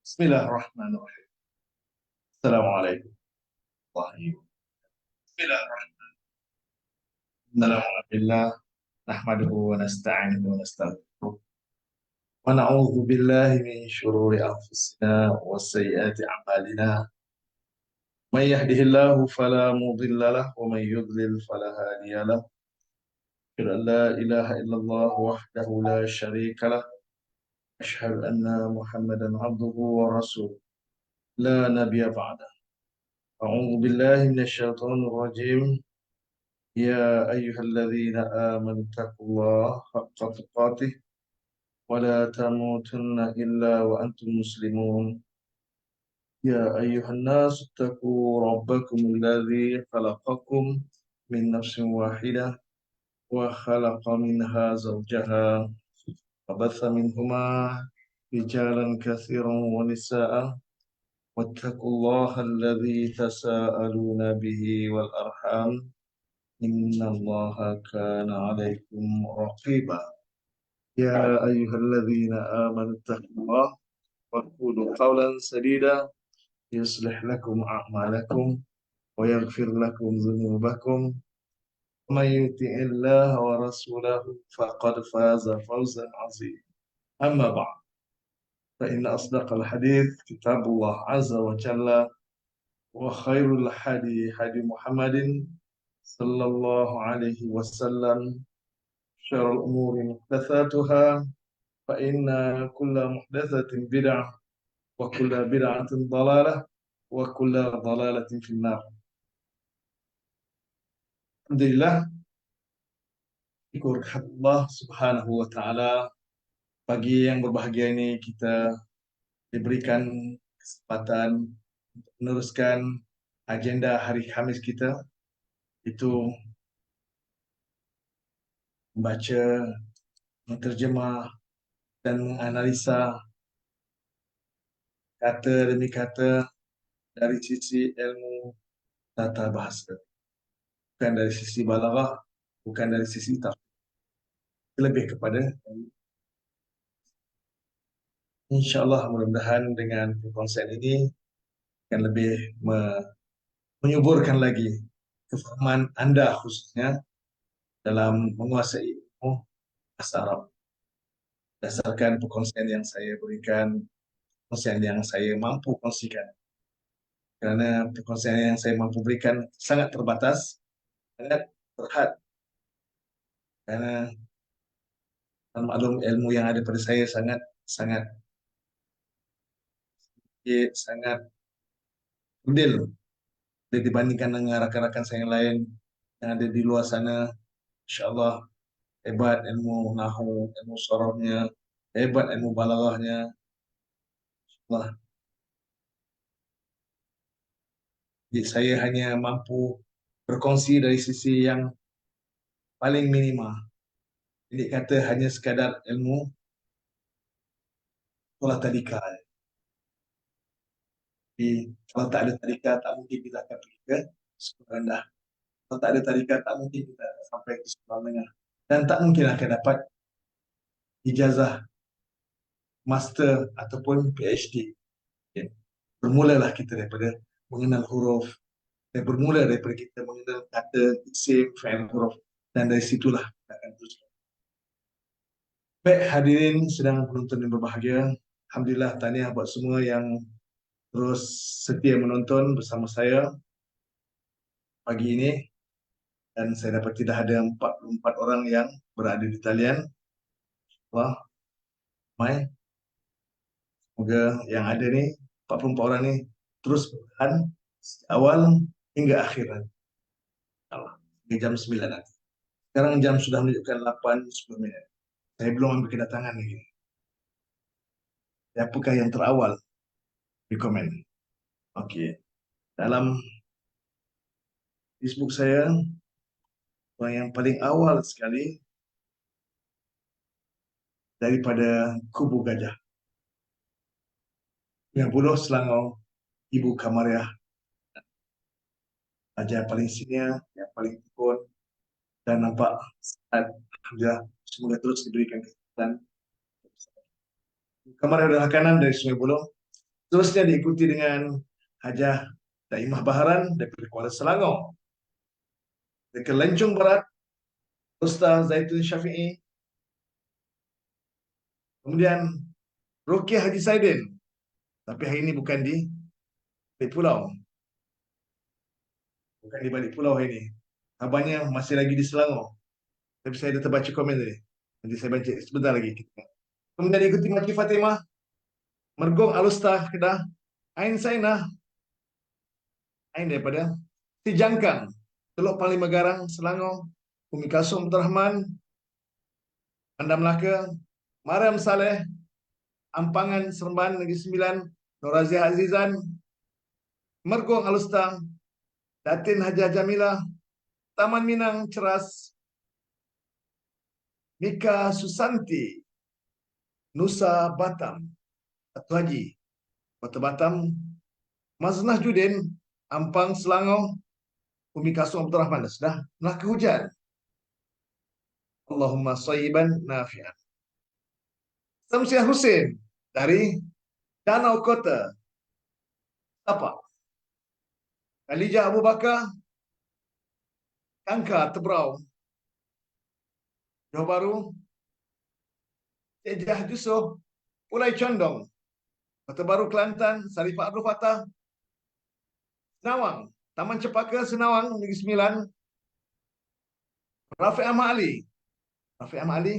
Bismillahirrahmanirrahim. Assalamualaikum warahmatullahi wabarakatuh. Bismillahirrahmanirrahim. Alhamdulillah, nahmaduhu wa nasta'inuhu wa nastaghfiruh. Wa na'udzu billahi min syururi anfusina wa sayyiati a'malina. May yahdihillahu fala mudilla lahu wa may yudlil fala hadiya lahu. Asyhadu an la ilaha illallah wahdahu la syarika lah. Asyhadu anna Muhammadan abduhu wa rasuluh. La nabiyya ba'dah. A'udzu billahi minasy syaithanir rajim. يا أيها الذين آمنوا اتقوا الله حق تقاته ولا تموتن إلا وأنتم مسلمون. يا أيها الناس اتقوا ربكم الذي خلقكم من نفس واحدة وخلق منها زوجها وبث منهما رجالا كثيرا ونساء واتقوا الله الذي تساءلون به والأرحام إن الله كان عليكم رقيبا. يا أيها الذين آمنوا اتقوا الله وقولوا قولا سديدا يصلح لكم أعمالكم ويغفر لكم ذنوبكم ومن يطع الله ورسوله فقد فاز فوزا عظيما. أما بعد فإن أصدق الحديث كتاب الله عز وجل وخير الحدي حدي محمد صلى الله عليه وسلم. شر الأمور محدثاتها فإن كل محدثة بدعة وكل بدعة ضلالة وكل ضلالة في النار. Alhamdulillah, syukur Allah Subhanahu wa Ta'ala, pagi yang berbahagia ini kita diberikan kesempatan untuk meneruskan agenda hari Khamis kita, itu membaca, menterjemah dan menganalisa kata demi kata dari sisi ilmu tata bahasa, bukan dari sisi balaghah, bukan dari sisi tafsir, lebih kepada insyaAllah mudah-mudahan dengan konsen ini akan lebih menyuburkan lagi kefahaman Anda khususnya dalam menguasai ilmu bahasa Arab. Berdasarkan perkongsian yang saya berikan, perkongsian yang saya mampu kongsikan. Kerana perkongsian yang saya mampu berikan sangat terbatas, sangat terhad. Kerana maklum ilmu yang ada pada saya sangat kerdil dibandingkan dengan rakan-rakan saya yang lain yang ada di luar sana. InsyaAllah hebat ilmu nahu, ilmu sorohnya, hebat ilmu balaghahnya. Allah. Jadi saya hanya mampu berkongsi dari sisi yang paling minima. Ini kata hanya sekadar ilmu sekolah tadika. Jadi kalau tak ada tadika, tak mungkin kita akan pergi ke sekolah rendah. Kalau tak ada tadika, tak mungkin kita sampai ke sekolah menengah. Dan tak mungkin akan dapat ijazah master ataupun PhD. Ya. Bermulalah kita daripada mengenal huruf, dan bermula daripada kita mengenal kata, isim, fa'il, huruf, dan dari situlah kita akan teruskan. Baik, hadirin sedang penonton yang berbahagia, alhamdulillah, tahniah buat semua yang terus setia menonton bersama saya pagi ini. Dan saya dapat tidak ada 44 orang yang berada di talian. Wah, mai. Semoga yang ada ni 44 orang ni terus bertahan awal hingga akhir. Allah, di jam 9 nanti. Sekarang jam sudah menunjukkan 8:10. Saya belum ambil kedatangan lagi. Apakah yang terawal di komen? Okey. Dalam Facebook saya, orang yang paling awal sekali daripada Kubu Gajah. 90 Selangor, Ibu Kamariah. Ajar paling senior, yang paling tekun, dan nampak alhamdulillah semoga terus diberikan kesempatan. Kamariah adalah kanan dari Sungai Buloh. Seterusnya diikuti dengan Hajah Daimah Baharan daripada Kuala Selangor. Dari Kelencung Barat, Ustaz Zaitun Syafi'i. Kemudian Rukiah Haji Saidin. Tapi hari ini bukan di balik pulau. Bukan di balik pulau hari ini. Abangnya masih lagi di Selangor. Tapi saya dah terbaca komen tadi. Nanti saya baca sebentar lagi. Kemudian diikuti Makki Fatimah, Mergong Alusta Kedah, Ain Sainah, Ain daripada Si Jangkang, Teluk Panglima Garang, Selangor, Umi Kasum Abdul Rahman, Anda Melaka, Mariam Saleh, Ampangan Seremban Negeri Sembilan, Norazia Azizan, Mergong Alusta, Datin Hajah Jamilah, Taman Minang Ceras, Mika Susanti, Nusa Batam, Batu Haji, Kota Batam, Maznah Judin, Ampang Selangor, Umi Kasum Abdul Rahman. Sudah Melaka hujan. Allahumma sayyiban nafi'an. Samsiah Hussein dari Danau Kota, Tapak. Khalijah Abu Bakar, Kangkar, Tebrau, Johor Bahru, Ejah Jusoh, Pulai Condong, Kota Baru Kelantan, Sarifah Abdul Fattah, Senawang, Taman Cepaka Senawang, Negeri Sembilan, Rafiq Ahmad Ali, Rafiq Ahmad Ali,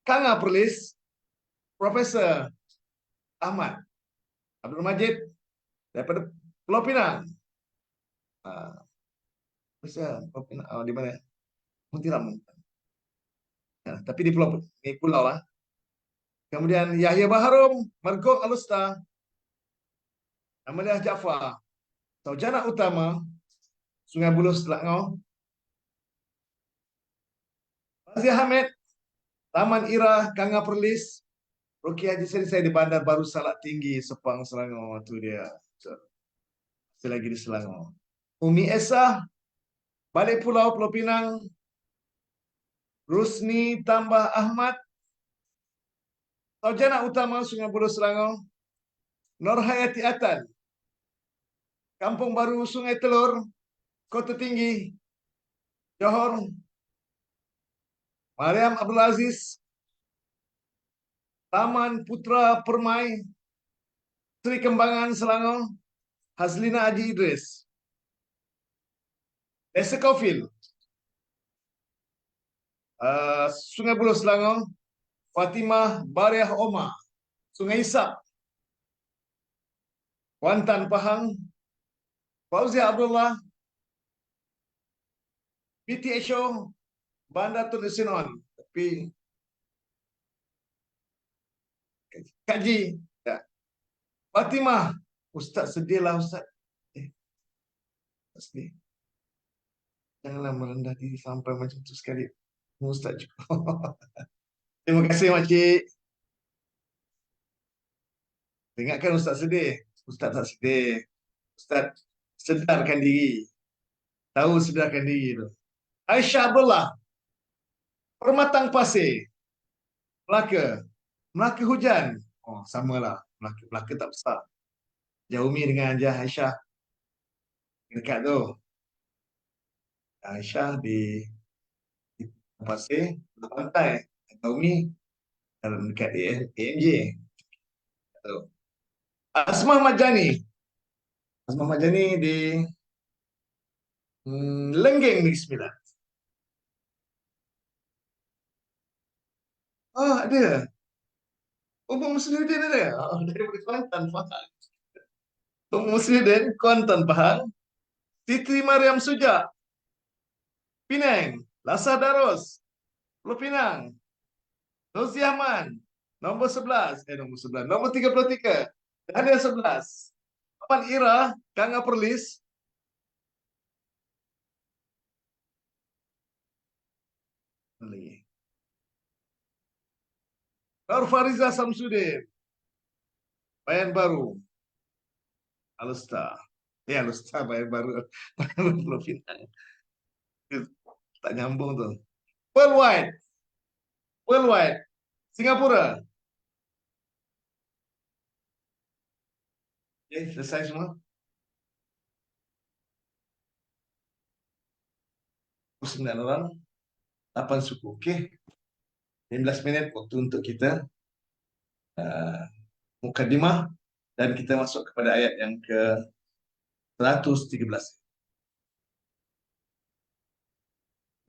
Kanga Perlis, Profesor Ahmad Abdul Majid daripada Pulau Pinang. Profesor Pulau Pinang, di mana? Muntiram. Ya, tapi di pulau lah. Kemudian Yahya Baharum, Mergok Alusta, Amaliah Jaafar, Saujana Utama, Sungai Buloh Selangor, Razia Hamid, Taman Ira, Kanga Perlis, Rukiah Haji saya di Bandar Baru Salak Tinggi, Sepang, Selangor. Itu dia. Masih lagi di Selangor. Umi Esa, Balik Pulau, Pulau Pinang, Rusni Tambah Ahmad, Saujana Utama, Sungai Buloh Selangor, Nurhayati Atan, Kampung Baru Sungai Telur, Kota Tinggi, Johor, Mariam Abdul Aziz, Taman Putra Permai, Sri Kembangan Selangor, Hazlina Haji Idris, Desa Kaufil, Sungai Buloh Selangor, Fatimah Bariah Omar, Sungai Isap, Kuantan Pahang, Fauzia Abdullah, BTHO, Bandar Tun Sinon, tapi kaji. Ya. Fatimah, Ustaz sedihlah Ustaz. Ustaz sedih. Janganlah merendah diri sampai macam itu sekali. Ustaz juga. Terima kasih makcik. Ingatkan Ustaz sedih. Ustaz tak sedih. Ustaz sedarkan diri. Tahu sedarkan diri tu. Aisyah Abdullah, Permatang Pasir, Melaka. Melaka hujan. Oh, samalah. Melaka tak besar. Jaumi dengan Hajah Aisyah. Dekat tu. Aisyah di Pasir, di pantai. Jaumi dalam dekat AMJ. Tu. Asmah Majani. Asmah Majani di Lenggeng Negeri Sembilan. Oh, ada. Umum Muslimin ada. Oh, daripada Kelantan, faham. Umum Muslimin, Kuantan, Pahang. Siti Mariam Suja, Penang. Lasa Daros, Pulau Pinang. Rozi Ahmad, nombor 11. Nombor 33. Daniel 11. Taman Ira, Kanga Perlis. Lagi. Nur Fariza Samsudin, Bayan Baru. Alusta. Ya, Alusta, Bayan Baru. Bayan Baru, Pulau Pinang. Tak nyambung tu. Worldwide. Singapura. Okey, selesai semua? 9 orang, 8 suku. Okey, 15 minit waktu untuk kita uh, mukadimah dan kita masuk kepada ayat yang ke 113.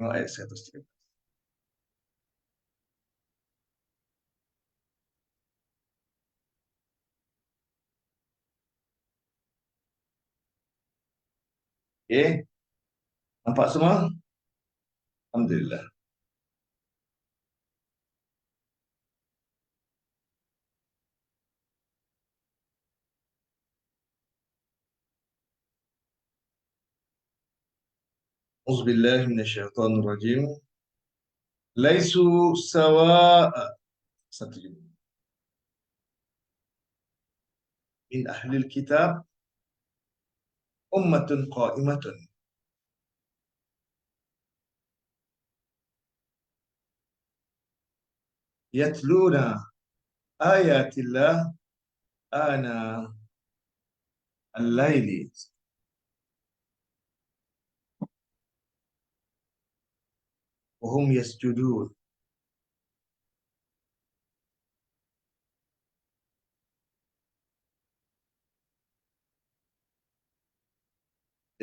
Ayat 113. Okey, nampak semua? Alhamdulillah. Auzubillahi minasyaitonir rajim. Laisu sawa'a. Satu jumlah. Min ahlil kitab ummatun qa'imatun yatluna ayatillah ana al-laili wa hum yasjudun.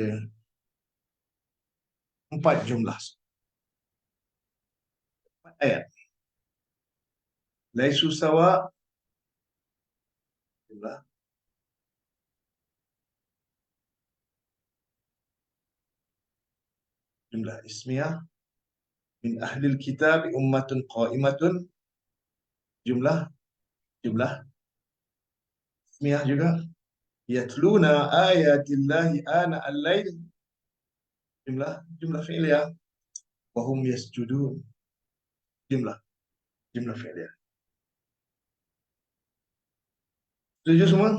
Ya. 4 jumlah. 4 ayat. Laisu sawa jumlah. Jumlah ismiyah. Min ahlil kitab ummatun qa'imatun. Jumlah ismiyah juga. Yatluna ayatillahi ana al-lail. Jumlah fi'liyah. Wa hum yasjudun. Jumlah fi'liyah. Setuju semua?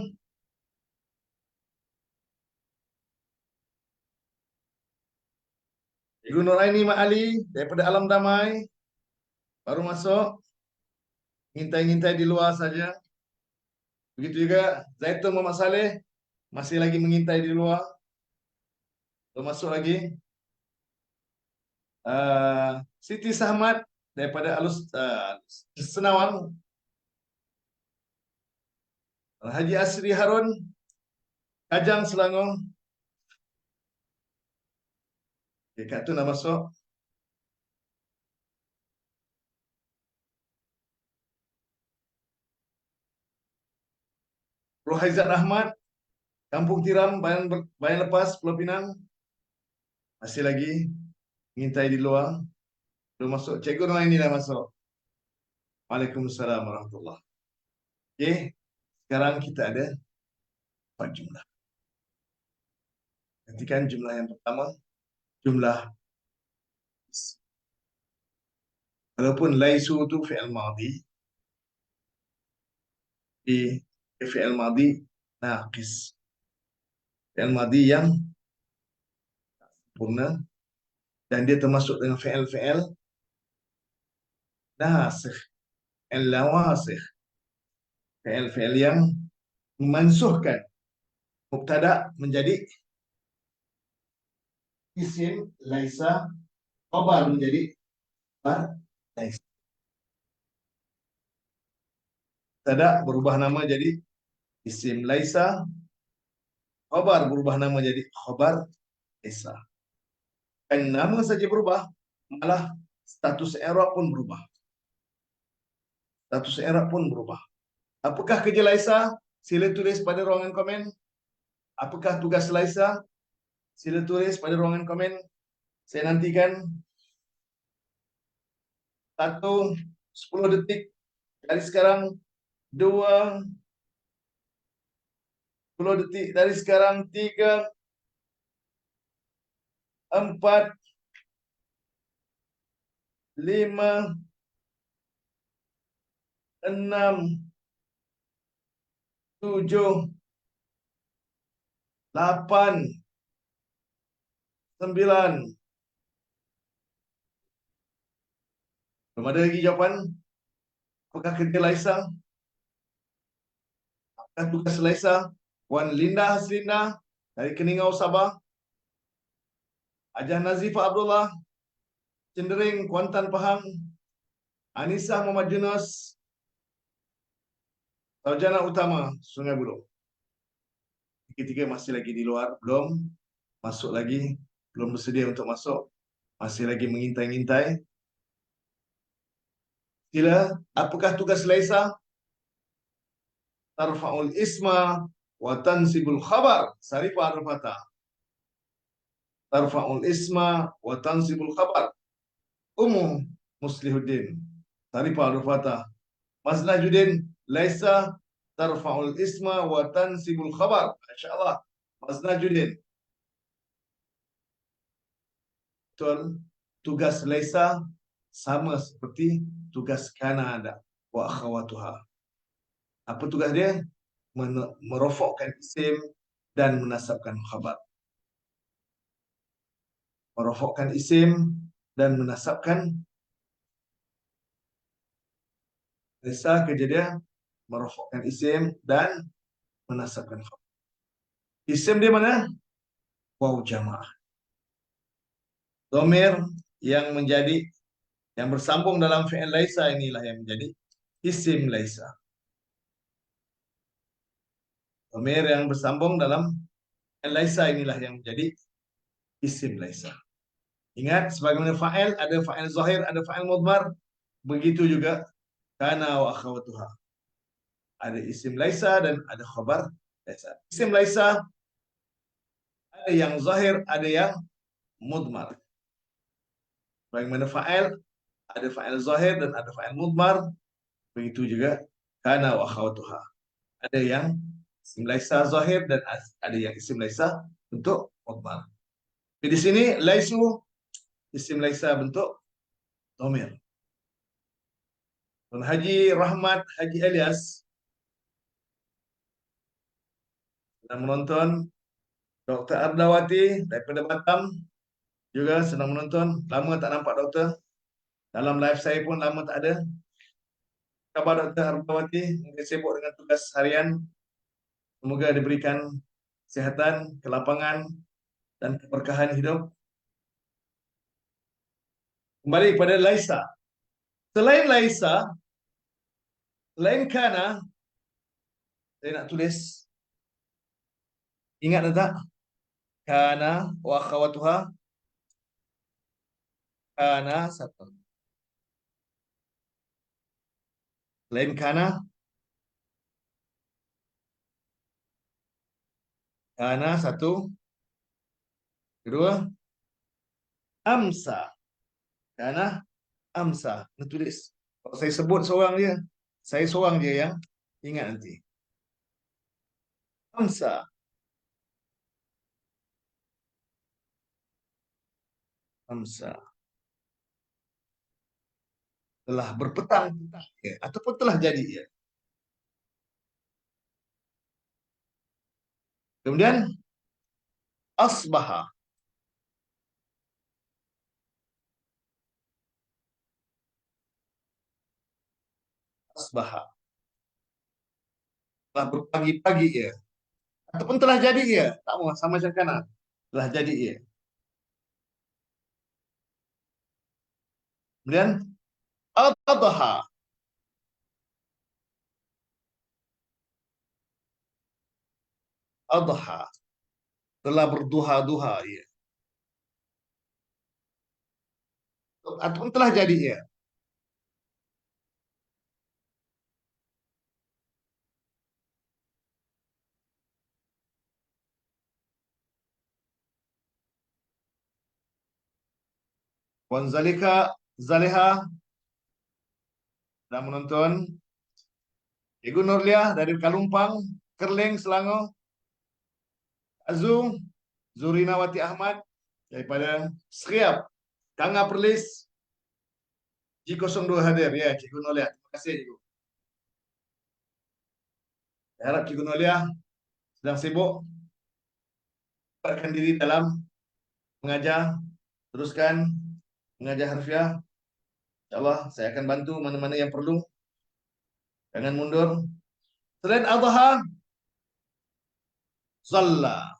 Cikgu Nuraini Mak Ali daripada Alam Damai baru masuk, ngintai-ngintai di luar saja. Begitu juga Zaitun Muhammad Saleh masih lagi mengintai di luar, belum masuk lagi. Siti Sahmat daripada Senawang, Haji Asri Harun Kajang Selangor. Okay, Kak tu nak masuk. Rohaizat Ahmad Kampung Tiram, Bayan Lepas, Pulau Pinang, masih lagi mengintai di luar, belum masuk. Cikgu Noor ini dah masuk. Waalaikumsalam warahmatullahi. Okey, sekarang kita ada 4 jumlah. Perhatikan jumlah yang pertama, jumlah walaupun laisu tu fi'il madhi, fi'il madhi naqis. Fi'il madhi yang sempurna dan dia termasuk dengan fi'il nasikh, fi'il lawasikh. Fi'il yang memansuhkan mubtada menjadi isim laisa, khabar menjadi laisa. Mubtada berubah nama jadi isim laisa, khabar berubah nama jadi khabar laisa. Dan nama saja berubah, malah status i'rab pun berubah. Status i'rab pun berubah. Apakah kerja laisa? Sila tulis pada ruangan komen. Apakah tugas laisa? Sila tulis pada ruangan komen. Saya nantikan 10 detik dari sekarang, 10 detik dari sekarang, 3, 4, 5, 6, 7, 8, 9. Belum ada lagi jawapan. Apakah kerja laisa? Apakah tugas laisa? Puan Linda Haslinda dari Keningau, Sabah. Hajah Nazifah Abdullah, Cendering, Kuantan, Pahang. Anissa Muhammad Yunus, Sarjana Utama, Sungai Buloh. Tiga-tiga masih lagi di luar, belum masuk lagi, belum bersedia untuk masuk, masih lagi mengintai-ngintai. Sila, apakah tugas Laisa? Tarfa'ul isma wa tansibul khabar. Sarifah Arfata. Tarfa'ul isma wa tansibul khabar. Umum Muslihuddin. Sarifah Arfata. Masnajuddin, Laisa tarfa'ul isma wa tansibul khabar. InsyaAllah. Masnajuddin. Betul. Tugas Laisa sama seperti tugas kana ada. Wa akhawatuha. Apa tugas dia? Merofokkan isim dan menasabkan khabar. Merofokkan isim dan menasabkan. Laisa kerja dia merofokkan isim dan menasabkan khabar. Isim dia mana? Waw jamaah. Dhamir yang bersambung dalam fi'il laisa inilah yang menjadi isim laisa. Dhamir yang bersambung dalam fi'il laisa inilah yang menjadi isim laisa. Ingat, sebagaimana fa'il, ada fa'il zahir, ada fa'il mudmar. Begitu juga kana wa akhawatuha. Ada isim laisa dan ada khabar laisa. Isim laisa ada yang zahir, ada yang mudmar. Bagaimana fa'il, ada fa'il zahir dan ada fa'il mudmar. Begitu juga kana wa akhawatuha. Ada yang isim laisa zahir dan ada yang isim laisa bentuk mudmar. Di sini laisu isim laisa bentuk dhamir. Dan Haji Rahmat Haji Elias sedang menonton. Dr. Ardawati daripada Batam juga sedang menonton. Lama tak nampak doktor. Dalam live saya pun lama tak ada. Khabar Dr. Ardawati, mungkin sibuk dengan tugas harian. Semoga diberikan kesihatan, kelapangan, dan keberkahan hidup. Kembali kepada Laisa. Selain Laisa, selain Kana, saya nak tulis. Ingat tak? Kana wa akhawatuha. Kana satu. Selain Kana, Kana satu. Kedua, Amsa. Kana Amsa. Nak tulis. Kalau saya sebut seorang dia, saya seorang dia yang ingat nanti. Amsa. Amsa. Telah berpetang ya, ataupun telah jadi ya. Kemudian asbaha. Asbaha. Telah berpagi-pagi ya. Ataupun telah jadi ya. Tak mau sama macam kana. Telah jadi ya. Kemudian adha. Adha. Telah berduha-duha ya. Ataupun telah jadi ya. Wan Zalika Zaleha sedang menonton. Ibu Nurliah dari Kalumpang, Kerling, Selangor. Azum Zurinawati Ahmad daripada Seriap, Kanga Perlis. G02 hadir ya, Cikgu Nurliah. Terima kasih Cikgu. Saya harap Cikgu Nurliah sedang sibuk diri dalam mengajar, teruskan mengajar harfiah. InsyaAllah saya akan bantu mana-mana yang perlu. Jangan mundur. Selain Adha, Zalla.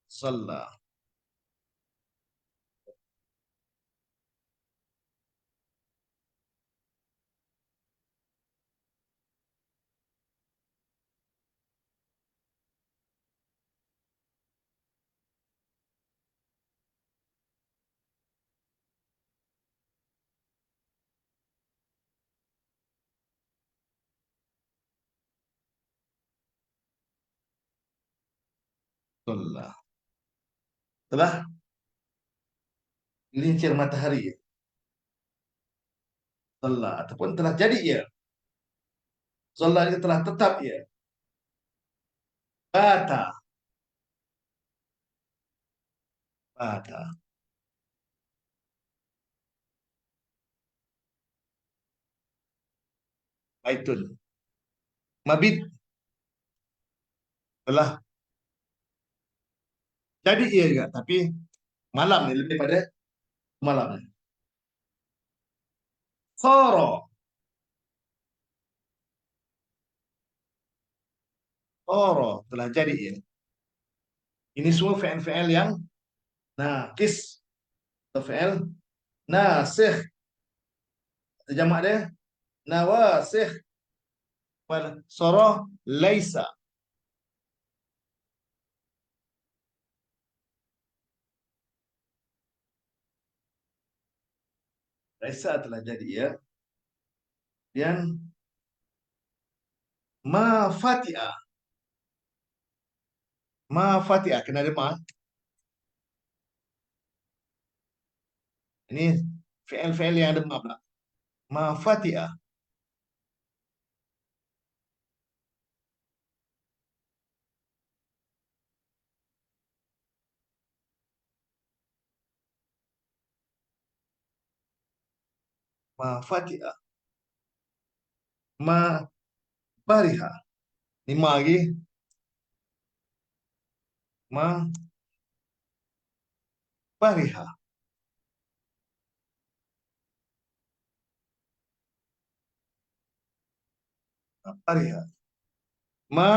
Zalla. Zalla. Telah gelincir matahari. Zalla. Ataupun telah jadi ia. Zalla itu telah tetap ia. Bata. Bata. Baitun. Mabit. Telah jadi ia juga. Tapi malam ni lebih pada malam. Soro. Soro. Telah jadi ia. Ini semua fi'il-fi'il yang naqis. Fi'il nasikh. Jamak dia nawasikh. Soro laisa. Laisa telah jadi ya. Dan ma fatiha. Ma fatiha. Kena ada ma. Ini fi'il-fi'il yang ada ma pula. Ma fatiha. Ma fatiha. Ma bariha. Ini ma lagi. Ma bariha. Ma bariha. Ma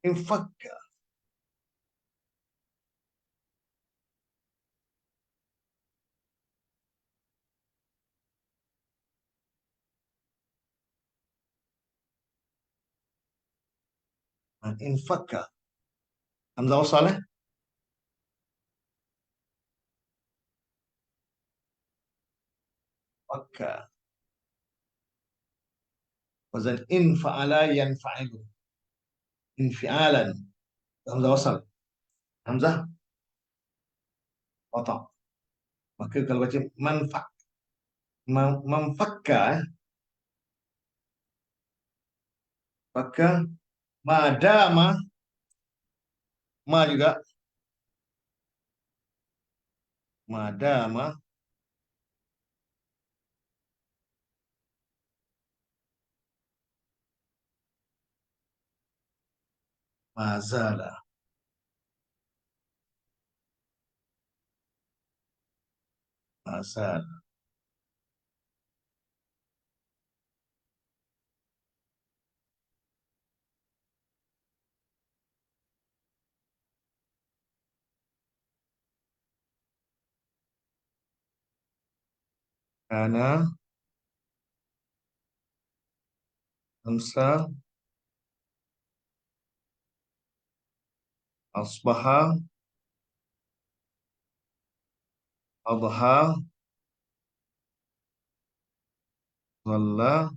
infakka. Ma infakka. Hamzah wasal eh? Fakka. Wazan infa'ala yanfa'ilu. Infi'alan. Hamzah wasal. Hamzah watak. Maka kalau baca manfak. Memfakka. Maka madama. Ma juga. Madama. Mazala. Mazala. Kana. Hamsa. Asbaha. Adha. Zalla.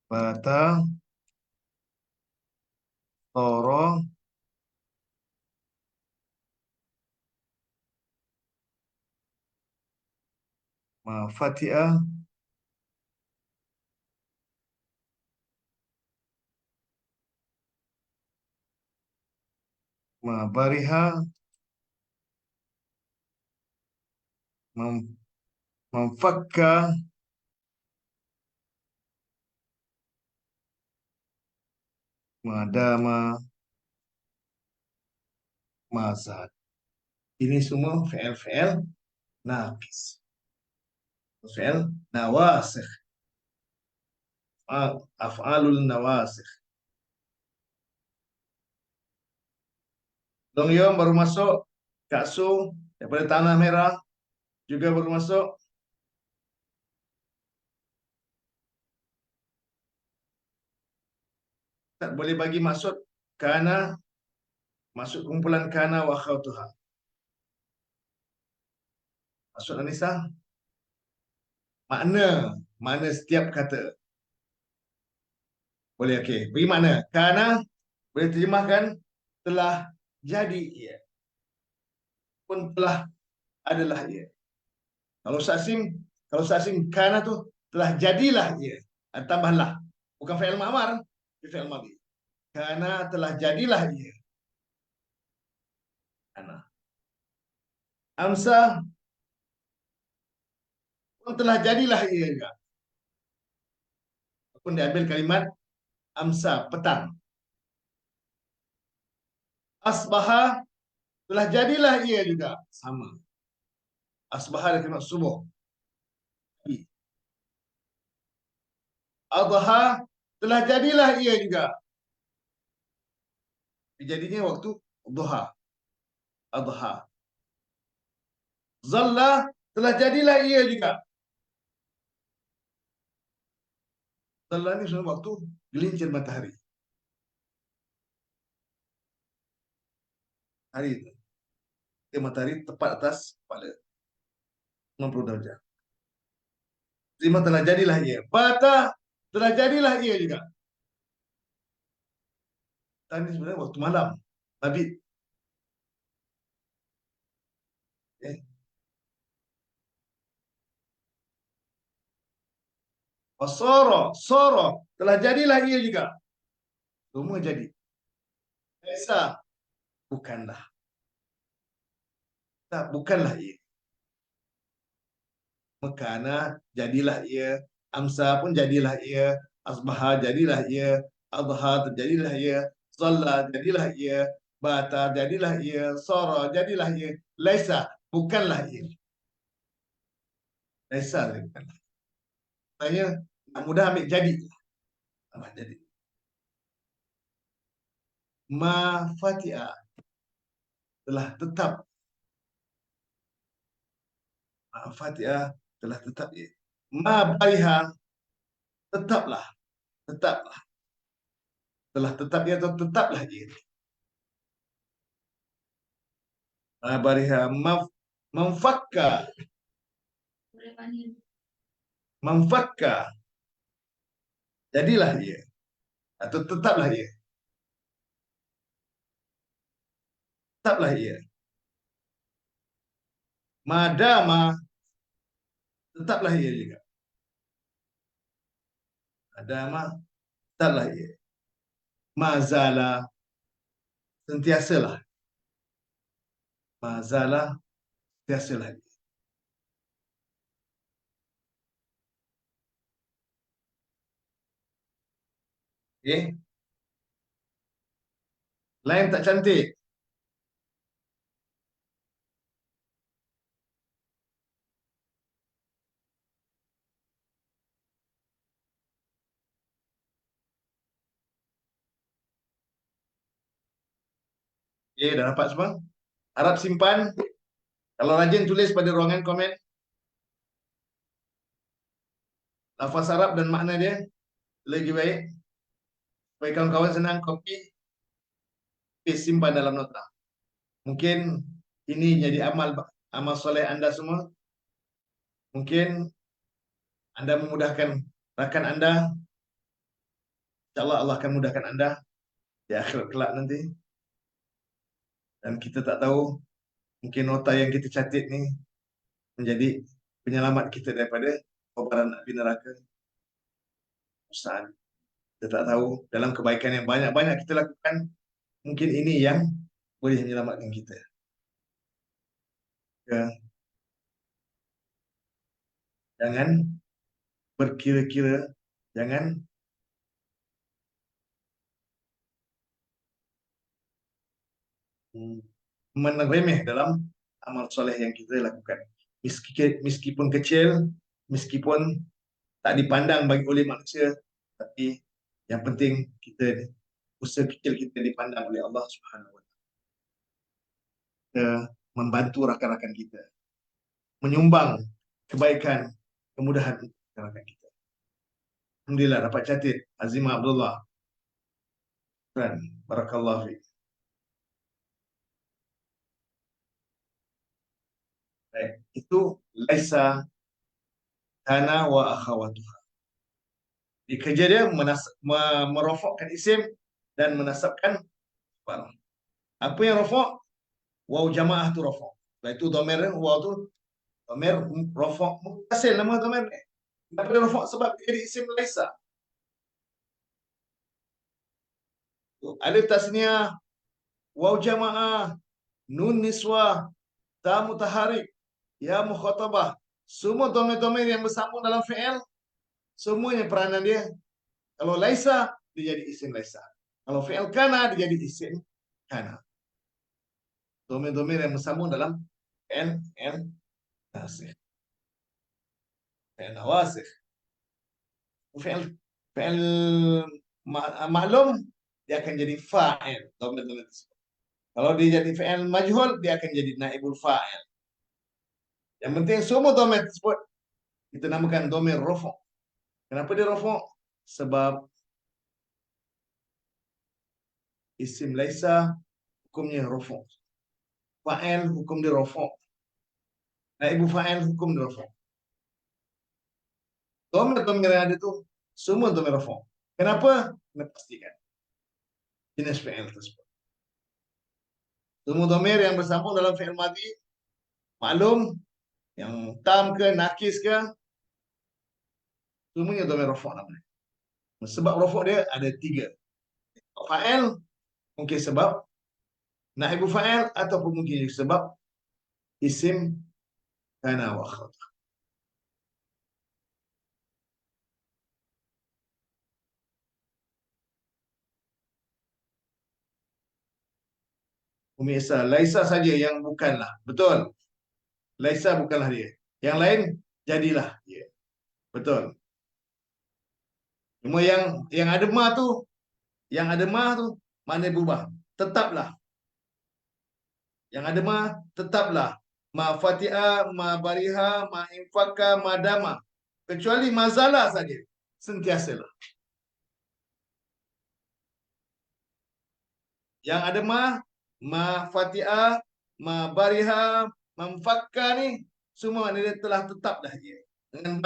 Bata. Toro. Ma fatiha. Ma bariha. Mem- Memfakka. Madama. Mazad. Ini semua fi'il-fi'il naqis. Fi'il nawasikh. Af'alul nawasikh. Long Yong baru masuk. Kak Su daripada Tanah Merah juga baru masuk. Tak boleh bagi maksud kana, masuk kumpulan kana wa akhawatuha. Maksud Anissa, makna, mana setiap kata. Boleh, okey. Bagi makna. Kana boleh terjemahkan telah jadi ia, pun telah adalah ia. Kalau saksim, kalau saksim kana tu telah jadilah ia. Tambahlah. Bukan fi'il ma'mar, fi'il madhi. Kana telah jadilah ia. Kana. Amsa pun telah jadilah ia juga. Pun diambil kalimat amsa, petang. Asbaha telah jadilah ia juga. Sama. Asbaha ada kalimat subuh. Adha telah jadilah ia juga. Jadinya waktu duha. Adha. Zalla telah jadilah ia juga. Zalla ni sebenarnya waktu gelincir matahari. Hari itu. Matahari tepat atas kepala. 60 darjah. Terima telah jadilah ia. Bata telah jadilah ia juga. Tadi sebenarnya waktu malam. Tapi Soro telah jadilah ia juga. Semua jadi. Esa bukanlah. Tak, bukanlah ia. Mekana jadilah ia. Amsa pun jadilah ia. Asbaha jadilah ia. Adha terjadilah ia. Zalla jadilah ia. Bata jadilah ia. Sara jadilah ia. Laisa bukanlah ia. Laisa bukanlah. Saya nak mudah ambil jadi. Jadi. Ma fatia telah tetap. Ma fatia telah tetap ia. Ma bariha tetaplah. Tetaplah. Telah tetap ia atau tetaplah ia. Ma bariha memfakka. Memfakka. Jadilah ia. Atau tetaplah ia. Tetaplah ia. Madama tetaplah ia juga. Madama tetaplah ia. Mazala sentiasalah. Mazala sentiasalah. Okey. Lain tak cantik. Okey, dah dapat semua? Harap simpan. Kalau rajin tulis pada ruangan komen. Lafaz Arab dan makna dia lagi baik. Supaya kawan-kawan senang copy, paste, simpan dalam nota. Mungkin ini jadi amal soleh anda semua. Mungkin anda memudahkan rakan anda. InsyaAllah Allah akan mudahkan anda di akhirat kelak nanti. Dan kita tak tahu, mungkin nota yang kita catat ni menjadi penyelamat kita daripada kobaran api neraka. Ustaz, kita tak tahu, dalam kebaikan yang banyak-banyak kita lakukan, mungkin ini yang boleh menyelamatkan kita. Ya. Jangan berkira-kira, jangan meneremeh dalam amal soleh yang kita lakukan. Meskipun kecil, meskipun tak dipandang bagi oleh manusia, tapi yang penting kita usaha kecil kita dipandang oleh Allah Subhanahu Wa Taala. kita membantu rakan-rakan kita, menyumbang kebaikan, kemudahan untuk rakan-rakan kita. Alhamdulillah dapat catat Azimah Abdullah. Dan barakallahu fiik. Baik, itu laisa kana wa akhawatuha. Di kerja dia merofakkan isim dan menasabkan khabar. Apa yang rofak? Waw jamaah tu rofak. Itu dhamir waw tu dhamir rofak muttasil, nama dhamir ni. Kenapa dia rofak? Sebab dia jadi isim laisa. Alif tasniah, waw jamaah, nun niswah, ta mutaharik, ya mukhatabah. Semua dhamir-dhamir yang bersambung dalam fi'il, semuanya peranan dia. Kalau laisa, dia jadi isim laisa. Kalau fi'il kana, dia jadi isim kana. Dhamir-dhamir yang bersambung dalam fi'il nasikh, fi'il nawasikh. Fi'il fi'il maklum, dia akan jadi fa'il. Dhamir-dhamir tersebut. Kalau dia jadi fi'il majhul, dia akan jadi naibul fa'il. Yang penting semua dhamir tersebut kita namakan dhamir rafa'. Kenapa dia rafa'? Sebab isim laisa hukumnya rafa'. Fa'il hukum dia rafa'. Naibul fa'il hukum dia rafa'. Dhamir-dhamir yang ada tu semua dhamir rafa'. Kenapa? Kena pastikan jenis fi'il tersebut. Semua dhamir yang bersambung dalam fi'il madhi maklum, yang tam ke nakis ke, semuanya dhamir rafa' namanya. Sebab rafa' dia ada 3. Fa'il mungkin sebab naibul fa'il ataupun mungkin sebab isim kana wa akhawatuha. Pemirsa, laisa saja yang bukanlah. Betul. Laisa bukanlah dia. Yang lain jadilah dia. Betul. Cuma yang ada ma tu, mana berubah. Tetaplah. Yang ada ma tetaplah. Ma fatiha, ma bariha, ma infaka, ma dama. Kecuali mazalah saja. Sentiasalah. Yang ada ma fatiha, ma bariha, ma infaka ni semua dia telah tetap dah dia. Dengan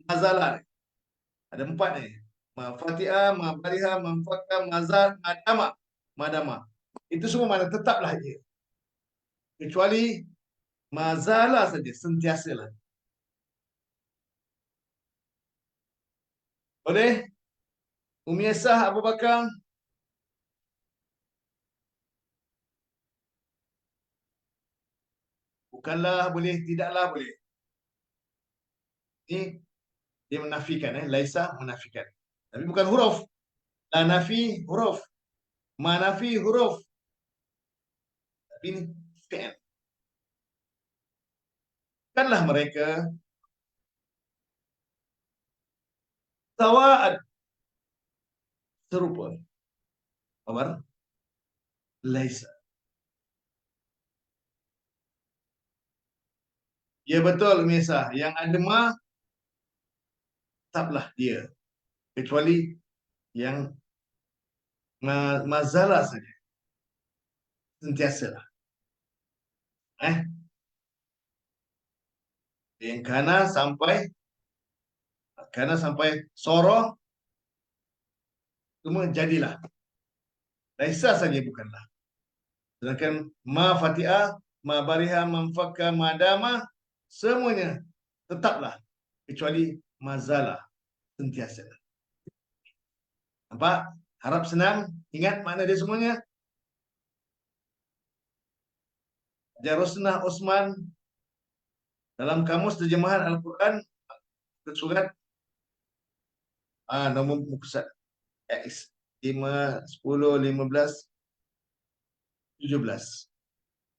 mazalah ni. Ada 4 ni. Ma fatiha, ma bariha, ma infaka, madama. Madama. Itu semua mana tetaplah dia. Kecuali mazalah saja, sentiasalah. Boleh? Umiasah Abu Bakar. Bukanlah boleh, tidaklah boleh. Ini dia menafikan, laisa menafikan. Tapi bukan huruf. La nafi huruf. Ma nafi huruf. Tapi ini fi'il. Bukanlah mereka sawa'an, serupa. Khabar laisa. Ya betul Misa. Yang ada ma tetaplah dia. Kecuali yang mazalah saja. Sentiasalah. Yang kana sampai soroh semua jadilah. Laisa saja bukanlah. Sedangkan ma fatiha, ma bariha, ma fakka, ma dama semuanya tetaplah kecuali mazalah, sentiasa. Nampak? Harap senang. Ingat makna dia semuanya. Jarusnah Osman dalam kamus terjemahan Al-Quran surat nombor muka surat X 5, 10, 15, 17.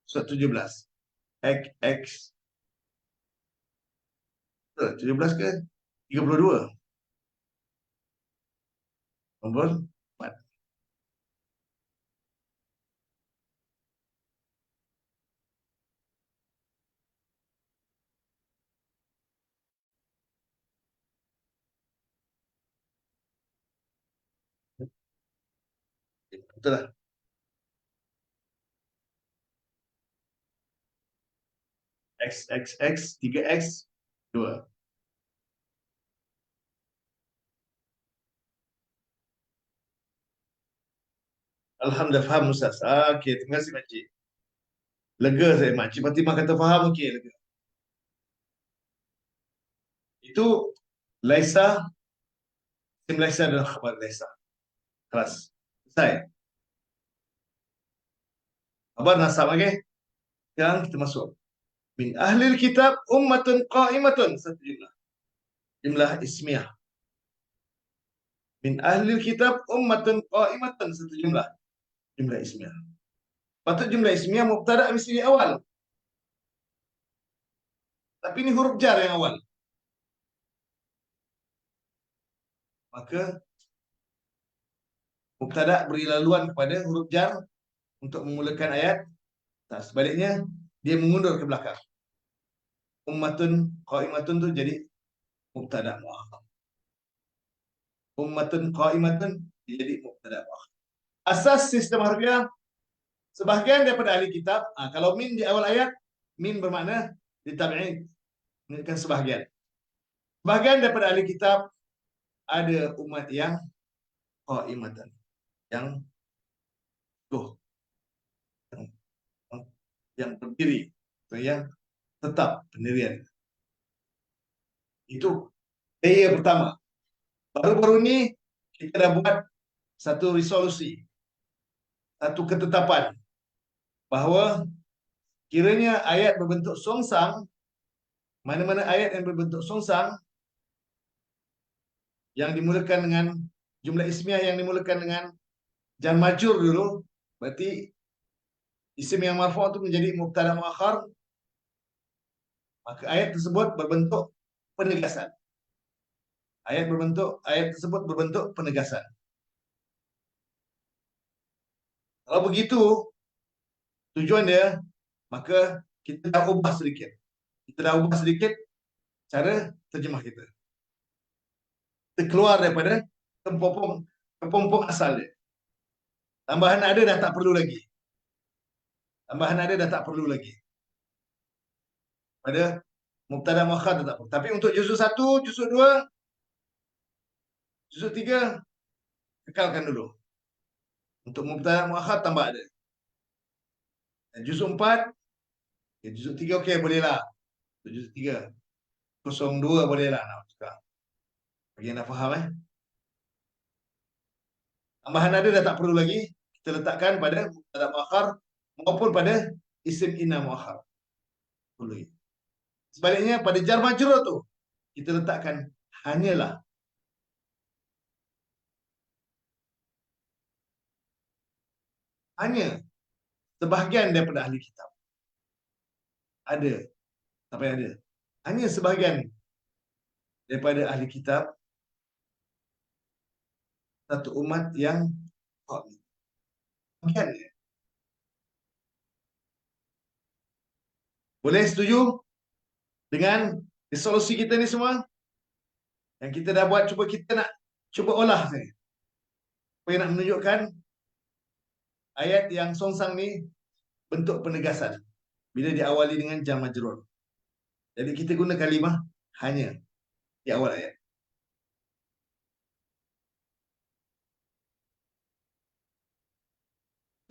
Surat 17. X 17 ke 32. Nombor 4. Betul lah. X, 3X, 2. Alhamdulillah faham Ustaz. Okey, terima kasih makcik. Lega saya makcik Fatimah kata faham, okey lega. Itu Laisa, Sim Laisa dan khabar Laisa. Kelas. Selesai. Khabar nasab, okey. Sekarang kita masuk. Min ahlil kitab ummatun qa'imatun. Satu jumlah. Jumlah ismiyah. Min ahlil kitab ummatun qa'imatun. Satu jumlah. Jumlah ismiyah. Patut jumlah ismiyah mubtada mesti di awal. Tapi ini huruf jar yang awal. Maka mubtada beri laluan kepada huruf jar untuk memulakan ayat. Tak, sebaliknya dia mengundur ke belakang. Ummatun qa'imatun tu jadi mubtada muakhar. Ummatun qa'imatun jadi mubtada muakhar. Asas sistem harfiah sebahagian daripada ahli kitab, kalau min di awal ayat, min bermakna ditabi'in, menunjukkan sebahagian. Sebahagian daripada ahli kitab ada umat yang qa'imatan, yang tuh, yang, yang berdiri, atau yang tetap pendirian. Itu layer pertama. Baru-baru ini kita dah buat satu resolusi, satu ketetapan bahawa kiranya ayat berbentuk songsang, mana-mana ayat yang berbentuk songsang yang dimulakan dengan jumlah ismiyah yang dimulakan dengan jar majrur dulu, berarti isim yang marfu' itu menjadi mubtada muakhar, maka ayat tersebut berbentuk penegasan. Ayat tersebut berbentuk penegasan. Kalau begitu tujuan dia, maka kita dah ubah sedikit. Kita dah ubah sedikit cara terjemah kita. Kita keluar daripada kepompong asal dia. Tambahan ada dah tak perlu lagi. Tambahan ada dah tak perlu lagi. Pada mubtada muakhar tak perlu. Tapi untuk juzuk 1, juzuk 2, juzuk 3 kekalkan dulu. Untuk mubtada muakhar tambah ada. Dan juzuk 4, juzuk 3 okey bolehlah. Juzuk 3, 02 bolehlah nak tukar. Bagi yang dah faham Tambahan ada dah tak perlu lagi. Kita letakkan pada mubtada muakhar maupun pada isim inna muakhar. Perlu. Sebaliknya pada jar majrur tu kita letakkan hanyalah. Hanya sebahagian daripada ahli kitab. Ada. Sampai ada. Hanya sebahagian daripada ahli kitab satu umat yang bagian. Boleh setuju dengan resolusi kita ni semua? Yang kita dah buat, kita nak cuba olah saya. Supaya nak menunjukkan ayat yang songsang ni bentuk penegasan bila diawali dengan jar majrur. Jadi kita guna kalimah hanya di awal ayat.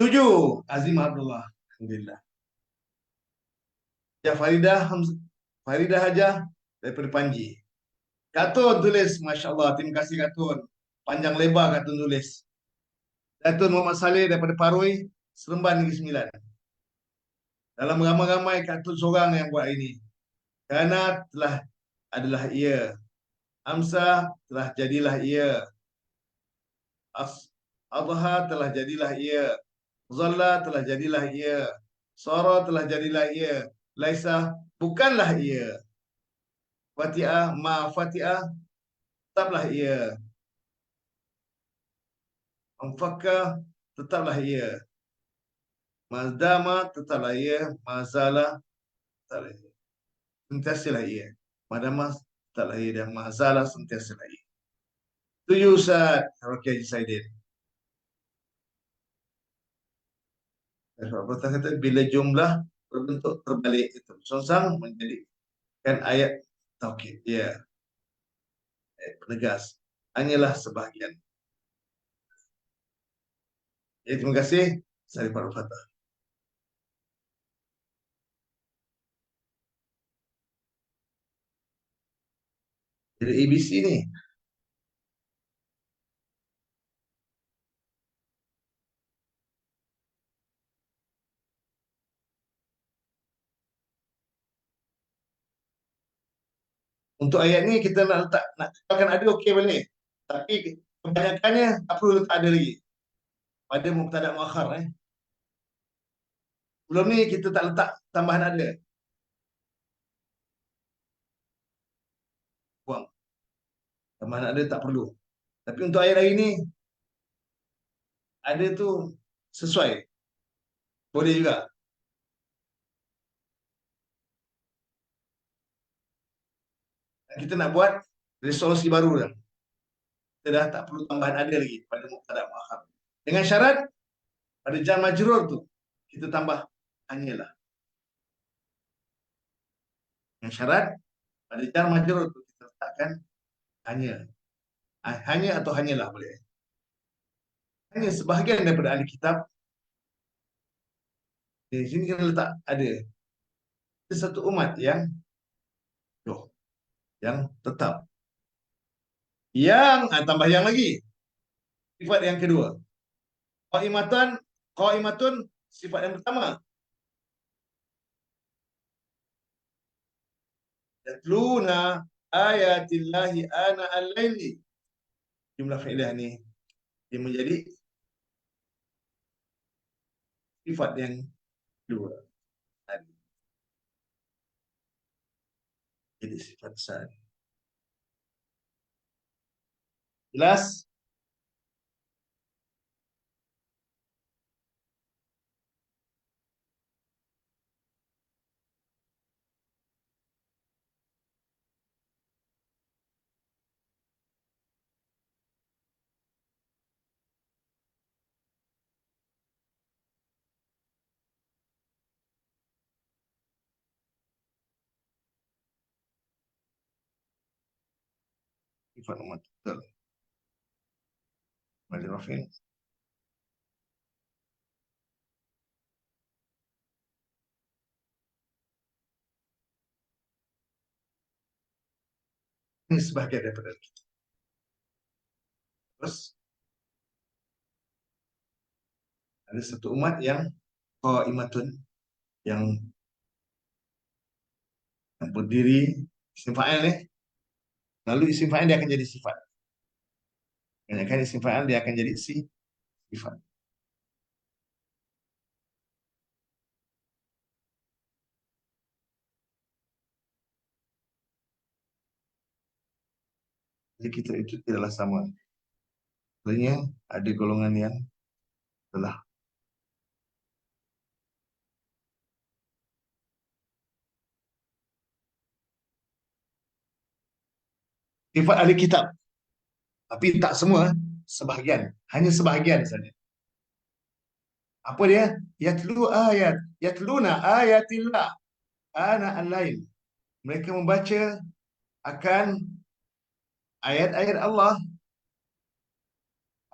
Tujuh, Azimah Abdullah. Alhamdulillah. Ya Faridah Hajah daripada Panji. Katun tulis, Masya Allah, terima kasih Katun. Panjang lebar Katun tulis. Katun Muhammad Saleh daripada Parui, Seremban Negeri Sembilan. Dalam ramai-ramai Katun seorang yang buat ini. Kerana telah adalah ia. Amsa telah jadilah ia. Adha telah jadilah ia. Zalla telah jadilah ia. Sara telah jadilah ia. Laisa bukanlah ia. Fati'ah ma Fati'ah tetaplah ia. Amfaka tetaplah ia. Mazdama tetaplah ia. Mazala tetaplah ia. Sentiasalah ia. Madama tetaplah ia. Dan mazala sentiasalah ia. Tujuh Ustaz Haji Saidin. Sebab Allah kata bila jumlah berbentuk terbalik itu songsang menjadikan ayat taukid. Ya, ayat penegas. Hanyalah sebahagian. Ya, terima kasih. Saya Pak Fatah. Jadi ABC ni. Untuk ayat ni kita nak letak, nak kekalkan ada okey boleh. Tapi kebanyakannya tak perlu letak ada lagi. Pada mubtada muakhar Sebelum ni kita tak letak tambahan ada. Buang. Tambahan ada tak perlu. Tapi untuk ayat hari ni ada tu sesuai. Boleh juga. Kita nak buat resolusi baru dah. Kita dah tak perlu tambahan ada lagi pada mubtada muakhar. Dengan syarat pada jar majrur tu kita tambah hanyalah. Dengan syarat pada jar majrur tu kita letakkan hanya. Hanya atau hanyalah boleh. Hanya sebahagian daripada ahli kitab di sini kita letak ada. Itu satu umat yang tetap. Yang tambah yang lagi. Sifat yang kedua. Qaimatun sifat yang pertama. Yatluna ayatillahi ana al-laili. Jumlah faedah ni dia menjadi sifat yang kedua. Jadi sifat sani. Jelas? Sifat umat. Betul. Mari Rafin. Ini sebahagian daripada kita. Terus ada satu umat yang qaimatun yang berdiri isim fa'il ni. Lalu isim fa'il dia akan jadi sifat. Kebanyakan isim fa'il dia akan jadi sifat. Jadi kita itu tidaklah sama. Sebenarnya ada golongan yang telah sifat ahli kitab. Tapi tak semua, sebahagian. Hanya sebahagian saja. Apa dia? Yatluna ayatillah ana al-lail. Mereka membaca akan ayat-ayat Allah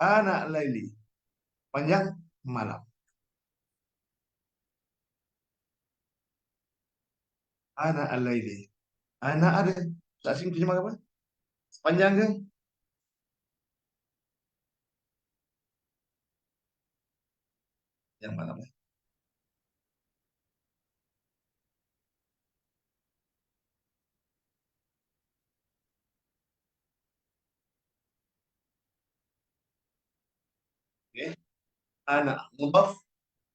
ana al-laili. Panjang malam. Ana al-laili. Ana ada. Tak asing terjemah apa? Panjang ke? Yang malam. Okay. Ana mudaf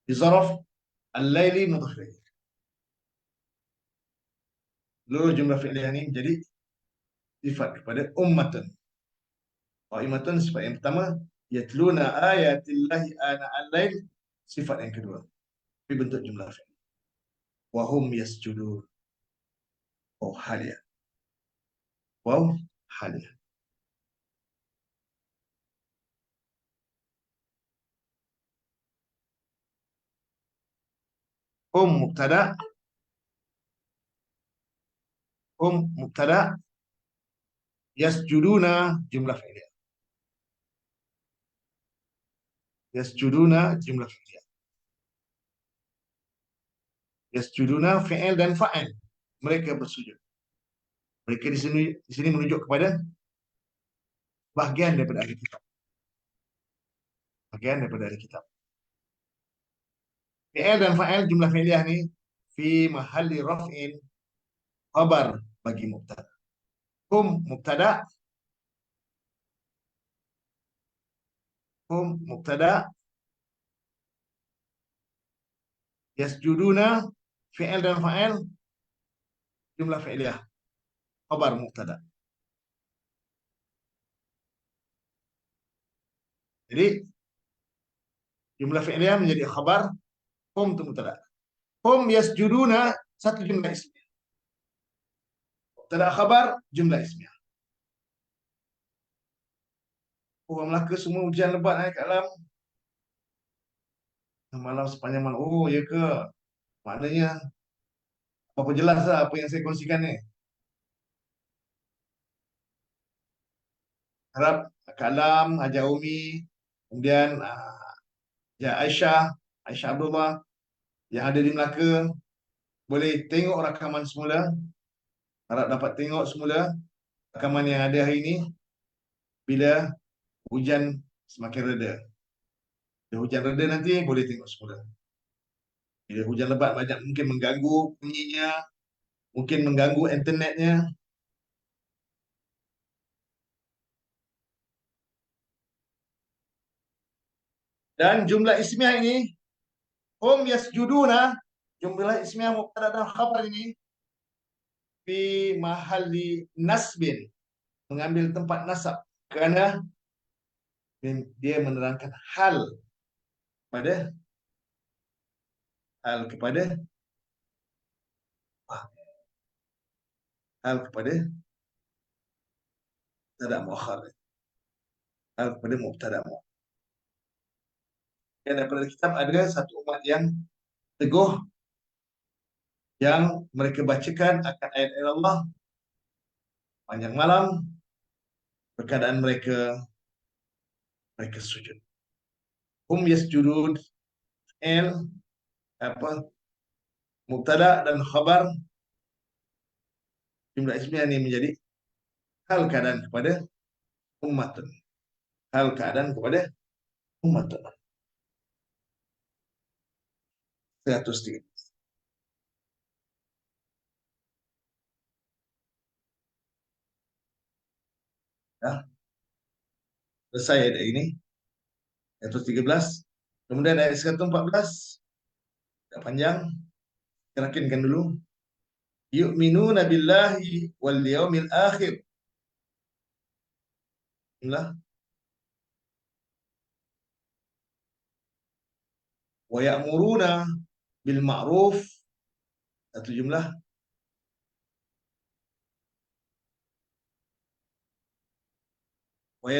bizaraf al-laili mudaf ilaih. Seluruh jumlah fi'liyah ini menjadi sifat kepada ummatun. Qaimatun sifat yang pertama, yatluna ayatillahi ana al-lail sifat yang kedua. Tapi bentuk jumlah fi'il. Wa hum yasjudun. Oh halia. Wow halia. mubtada, mubtada, yasjuduna jumlah fi'liyah. Yasjuduna jumlah fi'liyah. Yasjuduna fi'il dan fa'il. Mereka bersujud. Mereka di sini menunjuk kepada bahagian daripada ahli kitab. Bahagian daripada ahli kitab. Fi'il dan fa'il jumlah fi'liyah ni fi mahalli raf'in khabar bagi mubtada. Mubtada, mubtada, yasjuduna fi'il dan fa'il jumlah fi'liyah khabar mubtada. Jadi jumlah fi'liyah menjadi khabar, itu mubtada. Yasjuduna satu jumlah ismiyah. Mubtada khabar jumlah ismiyah. Orang Melaka semua hujan lebat kat alam. Malam sepanjang malam. Oh, ya ke? Maknanya apa jelas lah apa yang saya kongsikan ni. Harap Kak Alam, Haja Umi, kemudian Aisyah Abdullah yang ada di Melaka boleh tengok rakaman semula. Harap dapat tengok semula rakaman yang ada hari ini bila hujan semakin reda. Bila hujan reda nanti boleh tengok semula. Bila hujan lebat banyak mungkin mengganggu bunyinya, mungkin mengganggu internetnya. Dan jumlah ismiyah ini, yasjuduna, jumlah ismiyah mubtada dan khabar ini fi mahalli nasbin, mengambil tempat nasab kerana dia menerangkan hal pada hal kepada hal kepada mubtada muakhar, hal kepada mubtada muakhar. Dan daripada kitab ada satu umat yang teguh yang mereka bacakan akan ayat-ayat Allah panjang malam, perkataan mereka sujud. Yasjudun mubtada dan khabar jumlah ismiyah ini menjadi hal keadaan kepada ummatun. Hal keadaan kepada ummatun. 103. Ya. Selesai ayat ini. 113. Kemudian ayat 114. Tak panjang. Kerakinkan dulu. Yu'minuna billahi wal yawmil akhir. Inilah. Wa ya'muruna bil ma'ruf. Satu jumlah. Wa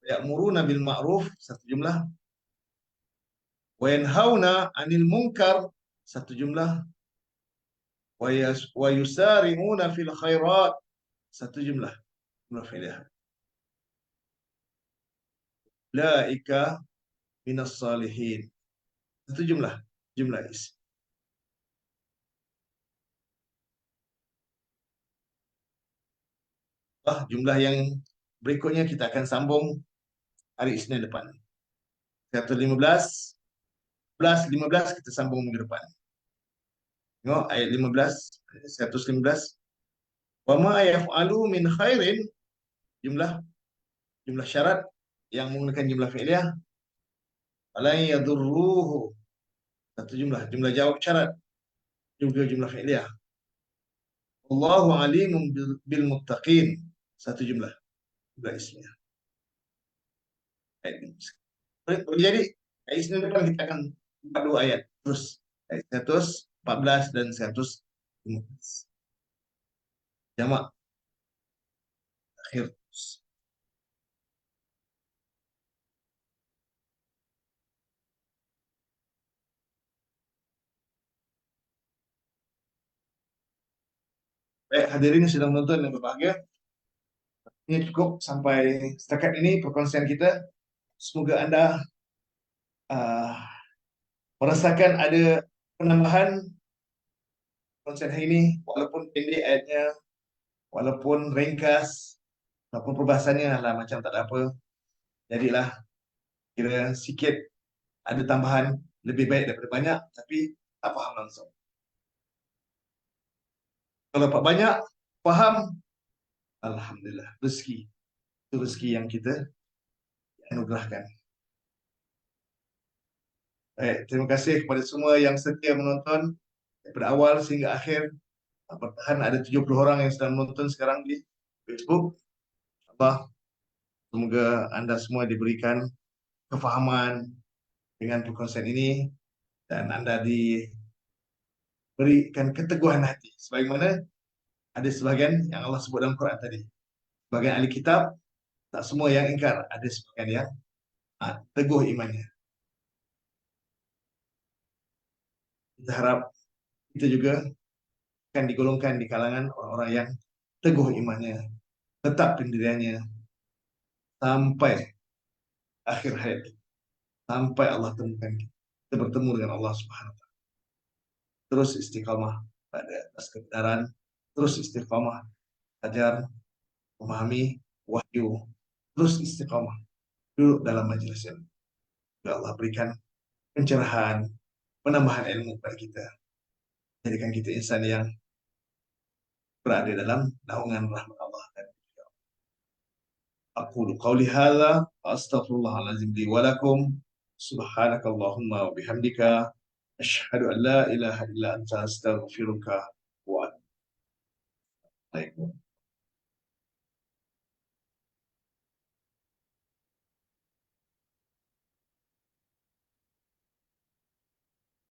ya'muruna bil ma'ruf. Satu jumlah. Wa yanhauna 'anil munkar. Satu jumlah. Wa yusari'una fil khairat. Satu jumlah. Jumlah fi'liyah. Laika minas salihin. Satu jumlah isim. Jumlah yang berikutnya kita akan sambung hari Isnin depan. 115, 15 kita sambung minggu depan. Tengok ayat 15, 115. Wa ma yaf'alu min khairin, jumlah syarat yang menggunakan jumlah fi'liyah. Ala yadurruhu. Satu jumlah jawab syarat juga jumlah fi'liyah. Allahu alimun bil muttaqin. Satu jumlah ismiyah. Jadi ayat Isnin depan kita akan buka dua ayat terus, ayat 114 dan 115 jamak akhir. Baik, hadirin yang sedang menonton yang berbahagia, ini cukup sampai setakat ini perkongsian kita. Semoga anda uh, merasakan ada penambahan perkongsian hari ini, walaupun pendek ayatnya, walaupun ringkas, walaupun perbahasannya lah macam tak ada apa. Jadilah kira sikit ada tambahan, lebih baik daripada banyak, tapi tak faham langsung. Kalau dapat banyak, faham, alhamdulillah, rezeki. Itu rezeki yang kita anugerahkan. Baik, terima kasih kepada semua yang setia menonton daripada awal sehingga akhir. Bertahan ada 70 orang yang sedang menonton sekarang di Facebook. Allah, semoga anda semua diberikan kefahaman dengan perkongsian ini dan anda diberikan keteguhan hati. Sebagaimana ada sebahagian yang Allah sebut dalam Quran tadi. Sebagian ahli kitab, tak semua yang ingkar. Ada sebagian yang teguh imannya. Kita harap kita juga akan digolongkan di kalangan orang-orang yang teguh imannya, tetap pendiriannya sampai akhir hayat kita, sampai Allah temukan kita. Kita bertemu dengan Allah Subhanahu wa taala. Terus istiqamah pada atas kebenaran, terus istiqamah ajar, memahami wahyu, terus istiqamah duduk dalam majelis ilmu. Ya Allah berikan pencerahan, penambahan ilmu kepada kita. Jadikan kita insan yang berada dalam naungan rahmat Allah. Aqulu qawli hadza astaghfirullahalazim li wa lakum subhanakallahumma wa bihamdika asyhadu an la ilaha illa anta astaghfiruka wa atubu ilaik.